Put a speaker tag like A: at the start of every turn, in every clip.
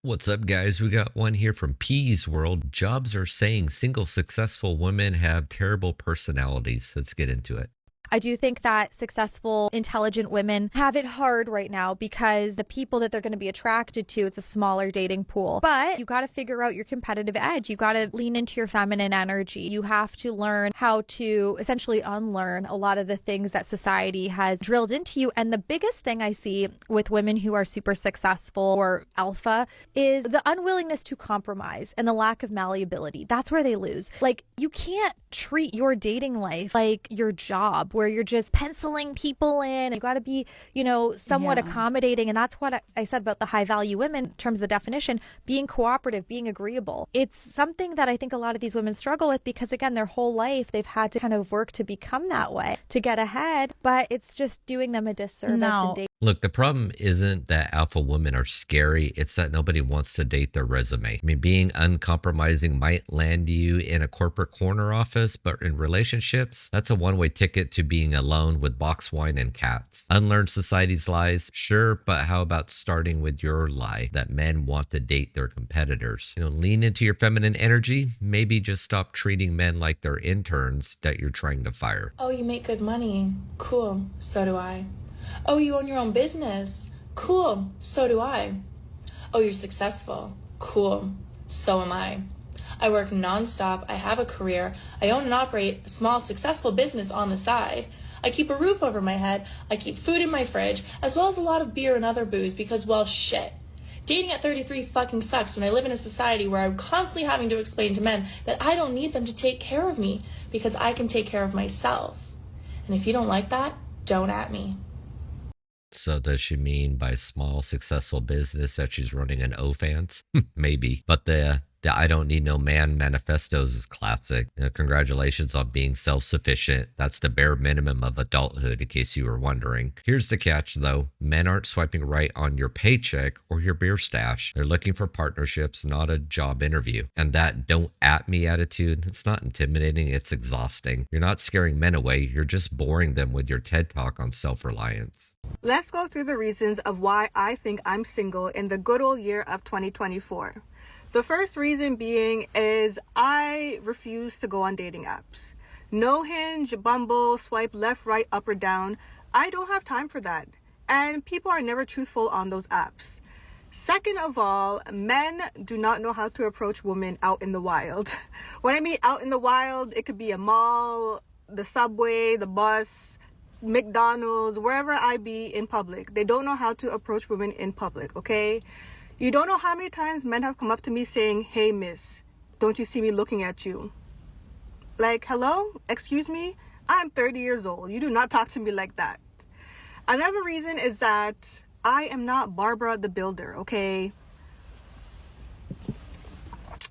A: What's up, guys? We got one here from P's World. Jobs are saying single successful women have terrible personalities. Let's get into it.
B: I do think that successful, intelligent women have it hard right now because the people that they're going to be attracted to, it's a smaller dating pool. But you got to figure out your competitive edge. You got to lean into your feminine energy. You have to learn how to essentially unlearn a lot of the things that society has drilled into you. And the biggest thing I see with women who are super successful or alpha is the unwillingness to compromise and the lack of malleability. That's where they lose. Like, you can't treat your dating life like your job where you're just penciling people in. You got to be, somewhat
C: Yeah.
B: accommodating. And that's what I said about the high value women in terms of the definition, being cooperative, being agreeable. It's something that I think a lot of these women struggle with because, again, their whole life they've had to kind of work to become that way, to get ahead. But it's just doing them a disservice
C: No.
B: in dating.
A: Look, the problem isn't that alpha women are scary. It's that nobody wants to date their resume. I mean, being uncompromising might land you in a corporate corner office, but in relationships, that's a one-way ticket to being alone with box wine and cats. Unlearn society's lies, sure, but how about starting with your lie that men want to date their competitors? Lean into your feminine energy. Maybe just stop treating men like they're interns that you're trying to fire.
C: Oh, you make good money. Cool. So do I. Oh, you own your own business. Cool. So do I. Oh, you're successful. Cool. So am I. I work nonstop. I have a career. I own and operate a small, successful business on the side. I keep a roof over my head. I keep food in my fridge, as well as a lot of beer and other booze because, well, shit. Dating at 33 fucking sucks when I live in a society where I'm constantly having to explain to men that I don't need them to take care of me because I can take care of myself. And if you don't like that, don't at me.
A: So does she mean by small successful business that she's running an OnlyFans? Maybe. But the I don't need no man manifestos is classic. Congratulations on being self-sufficient. That's the bare minimum of adulthood, in case you were wondering. Here's the catch, though. Men aren't swiping right on your paycheck or your beer stash. They're looking for partnerships, not a job interview. And that don't at me attitude, it's not intimidating, it's exhausting. You're not scaring men away, you're just boring them with your TED Talk on self-reliance.
D: Let's go through the reasons of why I think I'm single in the good old year of 2024. The first reason being is I refuse to go on dating apps. No Hinge, Bumble, swipe left, right, up or down. I don't have time for that. And people are never truthful on those apps. Second of all, men do not know how to approach women out in the wild. When I mean out in the wild, it could be a mall, the subway, the bus, McDonald's, wherever I be in public. They don't know how to approach women in public, okay? You don't know how many times men have come up to me saying, "Hey, miss, don't you see me looking at you?" Like, hello? Excuse me? I'm 30 years old. You do not talk to me like that. Another reason is that I am not Barbara the Builder, okay?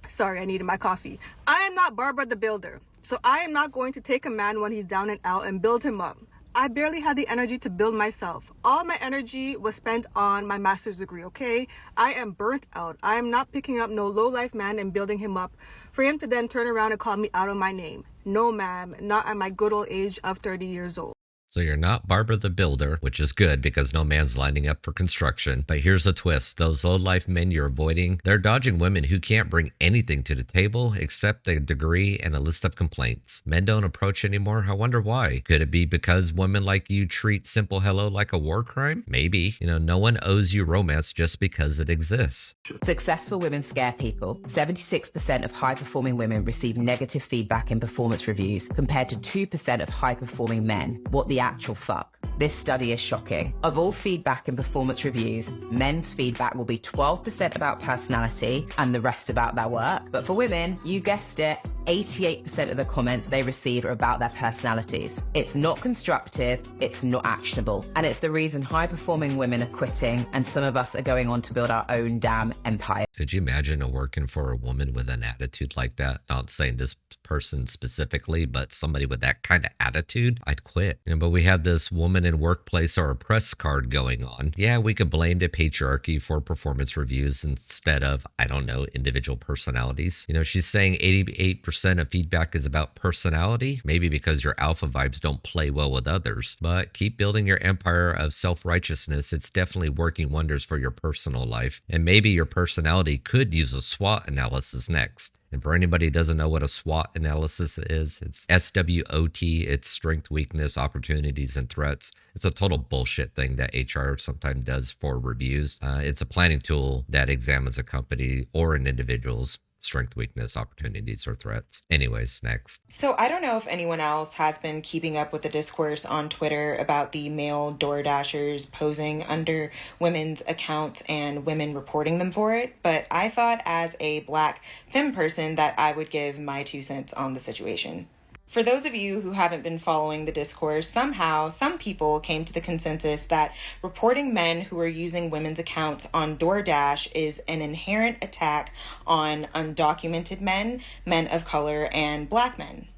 D: Sorry, I needed my coffee. I am not Barbara the Builder. So I am not going to take a man when he's down and out and build him up. I barely had the energy to build myself. All my energy was spent on my master's degree, okay? I am burnt out. I am not picking up no low-life man and building him up for him to then turn around and call me out on my name. No, ma'am, not at my good old age of 30 years old.
A: So you're not Barbara the Builder, which is good because no man's lining up for construction. But here's a twist. Those low-life men you're avoiding, they're dodging women who can't bring anything to the table except a degree and a list of complaints. Men don't approach anymore. I wonder why. Could it be because women like you treat simple hello like a war crime? Maybe. No one owes you romance just because it exists.
E: Successful women scare people. 76% of high-performing women receive negative feedback in performance reviews compared to 2% of high-performing men. What the actual fuck? This study is shocking. Of all feedback in performance reviews, men's feedback will be 12% about personality and the rest about their work. But for women, you guessed it, 88% of the comments they receive are about their personalities. It's not constructive, it's not actionable, and it's the reason high-performing women are quitting and some of us are going on to build our own damn empire.
A: Could you imagine working for a woman with an attitude like that? Not saying this person specifically, but somebody with that kind of attitude, I'd quit. But we have this woman in workplace or a press card going on. Yeah, we could blame the patriarchy for performance reviews instead of, I don't know, individual personalities. She's saying 88% 20% of feedback is about personality, maybe because your alpha vibes don't play well with others. But keep building your empire of self-righteousness. It's definitely working wonders for your personal life. And maybe your personality could use a SWOT analysis next. And for anybody who doesn't know what a SWOT analysis is, it's SWOT, it's strength, weakness, opportunities, and threats. It's a total bullshit thing that HR sometimes does for reviews. It's a planning tool that examines a company or an individual's strength, weakness, opportunities, or threats. Anyways, next.
F: So I don't know if anyone else has been keeping up with the discourse on Twitter about the male DoorDashers posing under women's accounts and women reporting them for it, but I thought as a Black femme person that I would give my 2 cents on the situation. For those of you who haven't been following the discourse, somehow some people came to the consensus that reporting men who are using women's accounts on DoorDash is an inherent attack on undocumented men, men of color, and Black men.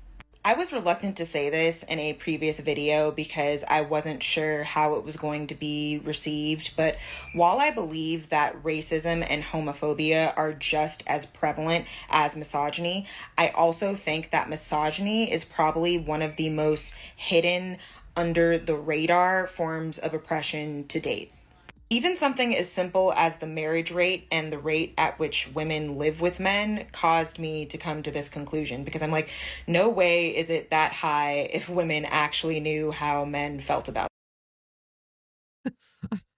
F: I was reluctant to say this in a previous video because I wasn't sure how it was going to be received, but while I believe that racism and homophobia are just as prevalent as misogyny, I also think that misogyny is probably one of the most hidden, under the radar forms of oppression to date. Even something as simple as the marriage rate and the rate at which women live with men caused me to come to this conclusion, because I'm like, no way is it that high if women actually knew how men felt about it.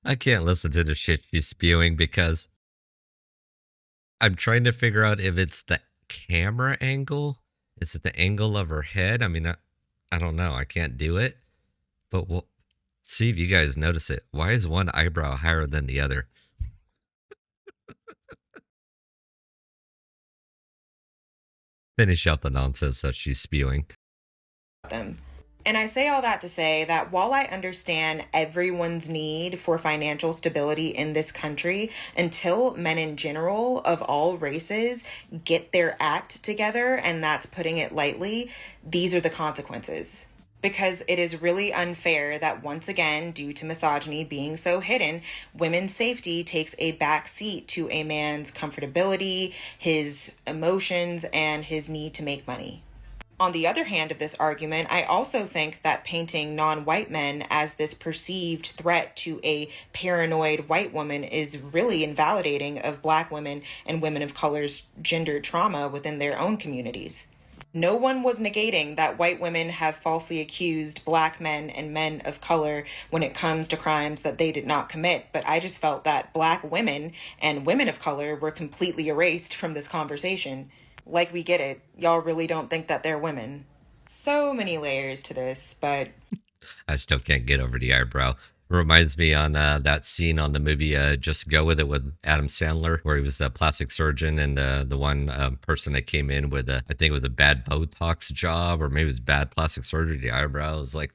A: I can't listen to the shit she's spewing because I'm trying to figure out if it's the camera angle. Is it the angle of her head? I mean, I don't know. I can't do it. But we'll see if you guys notice it. Why is one eyebrow higher than the other? Finish out the nonsense that she's spewing.
F: Them. And I say all that to say that while I understand everyone's need for financial stability in this country, until men in general of all races get their act together, and that's putting it lightly, these are the consequences. Because it is really unfair that once again, due to misogyny being so hidden, women's safety takes a back seat to a man's comfortability, his emotions, and his need to make money. On the other hand of this argument, I also think that painting non-white men as this perceived threat to a paranoid white woman is really invalidating of Black women and women of color's gendered trauma within their own communities. No one was negating that white women have falsely accused Black men and men of color when it comes to crimes that they did not commit, but I just felt that Black women and women of color were completely erased from this conversation. Like, we get it. Y'all really don't think that they're women. So many layers to this, but
A: I still can't get over the eyebrow. Reminds me on that scene on the movie Just Go With It with Adam Sandler, where he was the plastic surgeon, and the one person that came in with I think it was a bad Botox job, or maybe it was bad plastic surgery. The eyebrows, like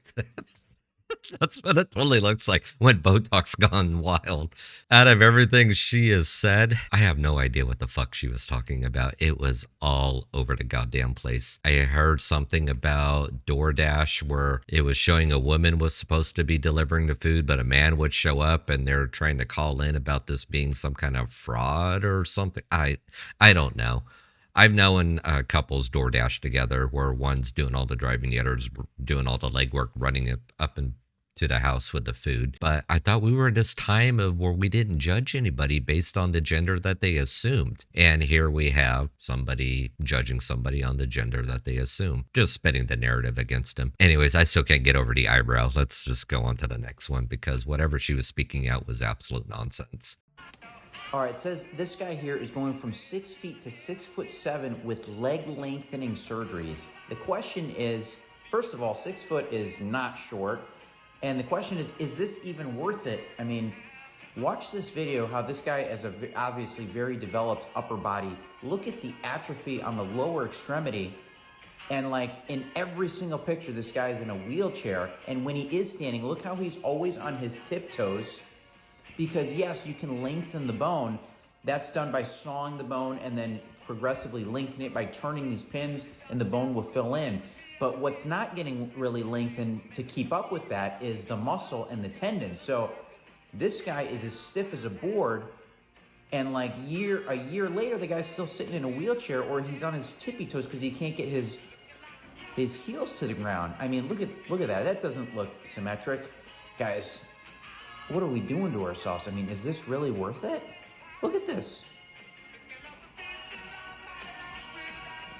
A: that's what it totally looks like when Botox gone wild. Out of everything she has said, I have no idea what the fuck she was talking about. It was all over the goddamn place. I heard something about DoorDash where it was showing a woman was supposed to be delivering the food, but a man would show up, and they're trying to call in about this being some kind of fraud or something. I don't know. I've known couples DoorDash together where one's doing all the driving, the other's doing all the legwork, running it up and to the house with the food. But I thought we were in this time of where we didn't judge anybody based on the gender that they assumed. And here we have somebody judging somebody on the gender that they assume, just spinning the narrative against them. Anyways, I still can't get over the eyebrow. Let's just go on to the next one, because whatever she was speaking out was absolute nonsense.
G: All right, it says this guy here is going from 6 feet to 6'7" with leg lengthening surgeries. The question is, first of all, 6 foot is not short. And the question is this even worth it? I mean, watch this video, how this guy has a obviously very developed upper body. Look at the atrophy on the lower extremity. And like in every single picture, this guy is in a wheelchair. And when he is standing, look how he's always on his tiptoes. Because yes, you can lengthen the bone. That's done by sawing the bone and then progressively lengthen it by turning these pins, and the bone will fill in. But what's not getting really lengthened to keep up with that is the muscle and the tendon. So this guy is as stiff as a board, And like a year later, the guy's still sitting in a wheelchair, or he's on his tippy toes because he can't get his heels to the ground. I mean, look at that. That doesn't look symmetric. Guys, what are we doing to ourselves? I mean, is this really worth it? Look at this.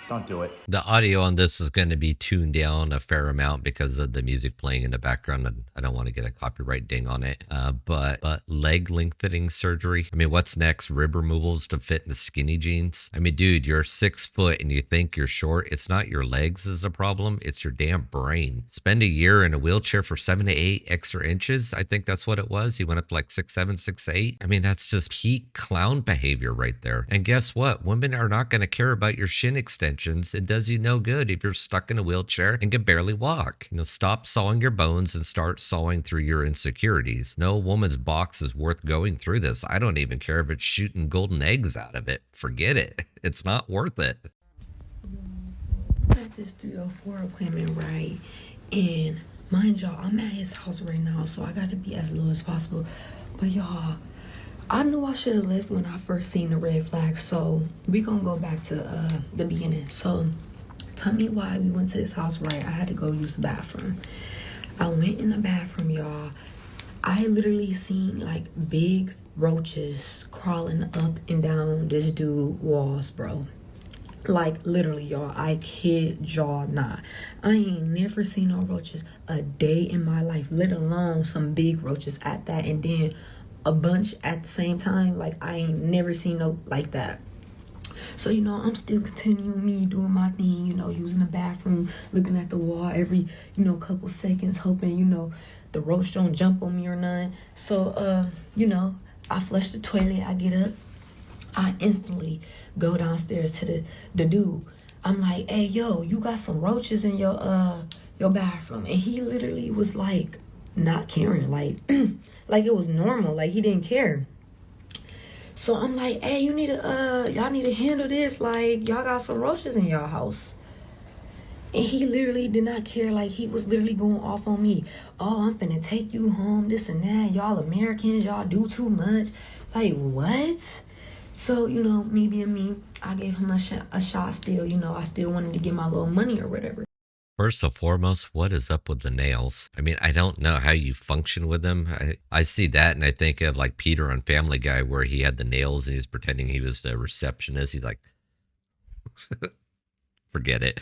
G: Don't do it.
A: The audio on this is going to be tuned down a fair amount because of the music playing in the background, and I don't want to get a copyright ding on it. But leg lengthening surgery. I mean, what's next? Rib removals to fit into skinny jeans? I mean, dude, you're 6 foot and you think you're short. It's not your legs is a problem. It's your damn brain. Spend a year in a wheelchair for 7 to 8 extra inches. I think that's what it was. He went up to like 6'7", 6'8". I mean, that's just peak clown behavior right there. And guess what? Women are not going to care about your shin extension. It does you no good if you're stuck in a wheelchair and can barely walk. Stop sawing your bones and start sawing through your insecurities. No woman's box is worth going through this. I don't even care if it's shooting golden eggs out of it. Forget it. It's not worth it.
H: I'm at this 304 appointment, right? And mind y'all, I'm at his house right now, so I gotta be as low as possible. But y'all, I knew I should have left when I first seen the red flag, so we gonna go back to the beginning. So tell me why we went to his house, right? I had to go use the bathroom. I went in the bathroom, y'all. I literally seen like big roaches crawling up and down this dude walls, bro. Like literally, y'all, I kid y'all not. I ain't never seen no roaches a day in my life, let alone some big roaches at that, and then a bunch at the same time. Like, I ain't never seen no like that. So, I'm still continuing me doing my thing, using the bathroom, looking at the wall every, couple seconds, hoping, the roach don't jump on me or nothing. So, I flush the toilet, I get up, I instantly go downstairs to the dude. I'm like, hey, yo, you got some roaches in your bathroom. And he literally was like, not caring, like like it was normal, like he didn't care. So I'm like, hey, y'all need to handle this, like y'all got some roaches in y'all house. And he literally did not care, like he was literally going off on me. Oh, I'm finna take you home, this and that, y'all Americans, y'all do too much. Like, what? So, me being me, I gave him a shot still, I still wanted to get my little money or whatever.
A: First and foremost, what is up with the nails? I mean, I don't know how you function with them. I see that and I think of like Peter on Family Guy where he had the nails and he was pretending he was the receptionist. He's like, forget it.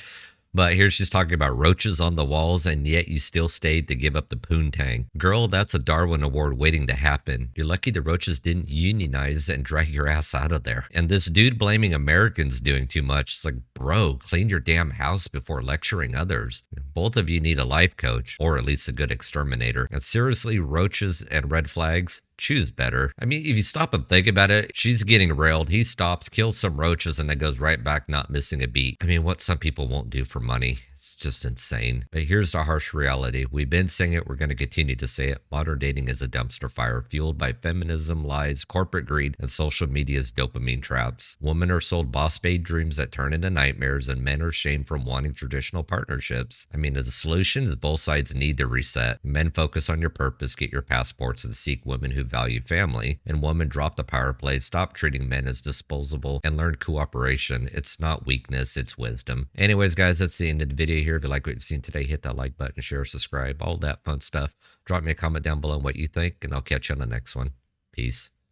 A: But here she's talking about roaches on the walls, and yet you still stayed to give up the poontang. Girl, that's a Darwin Award waiting to happen. You're lucky the roaches didn't unionize and drag your ass out of there. And this dude blaming Americans doing too much. It's like, bro, clean your damn house before lecturing others. Both of you need a life coach, or at least a good exterminator. And seriously, roaches and red flags, choose better. I mean, if you stop and think about it, she's getting railed. He stops, kills some roaches, and then goes right back, not missing a beat. I mean, what some people won't do for money. It's just insane. But here's the harsh reality. We've been saying it. We're going to continue to say it. Modern dating is a dumpster fire fueled by feminism, lies, corporate greed, and social media's dopamine traps. Women are sold boss babe dreams that turn into nightmares, and men are shamed from wanting traditional partnerships. I mean, the solution is both sides need to reset. Men focus on your purpose, get your passports, and seek women who value family. And women drop the power play, stop treating men as disposable, and learn cooperation. It's not weakness, it's wisdom. Anyways, guys, that's the end of the video here. If you like what you've seen today, hit that like button, share, subscribe, all that fun stuff. Drop me a comment down below on what you think, and I'll catch you on the next one. Peace.